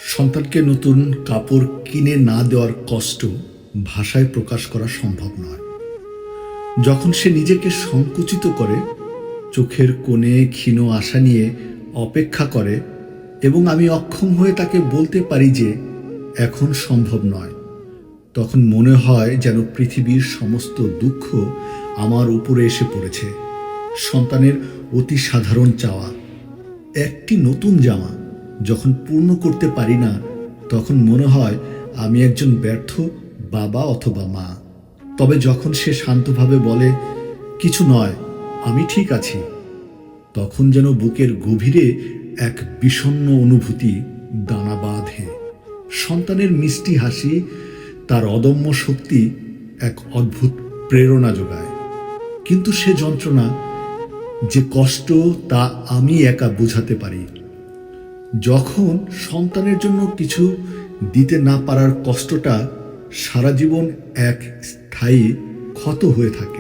সন্তানকে নতুন কাপড় কিনে না দেওয়ার কষ্ট ভাষায় প্রকাশ করা সম্ভব নয়। যখন সে নিজেকে সংকুচিত করে, চোখের কোণে ক্ষীণ আশা নিয়ে অপেক্ষা করে এবং আমি অক্ষম হয়ে তাকে বলতে পারি যে এখন সম্ভব নয়, তখন মনে হয় যেন পৃথিবীর সমস্ত দুঃখ আমার উপরে এসে পড়েছে। সন্তানের অতি সাধারণ চাওয়া একটি নতুন জামা যখন পূর্ণ করতে পারি না, তখন মনে হয় আমি একজন ব্যর্থ বাবা অথবা মা। তবে যখন সে শান্তভাবে বলে কিছু নয়, আমি ঠিক আছি, তখন যেন বুকের গভীরে এক বিষণ্ণ অনুভূতি দানা বাঁধে। সন্তানের মিষ্টি হাসি, তার অদম্য শক্তি এক অদ্ভুত প্রেরণা যোগায়। কিন্তু সে যন্ত্রণা, যে কষ্ট, তা আমি একা বোঝাতে পারি। যখন সন্তানের জন্য কিছু দিতে না পারার কষ্টটা সারা জীবন এক স্থায়ী ক্ষত হয়ে থাকে।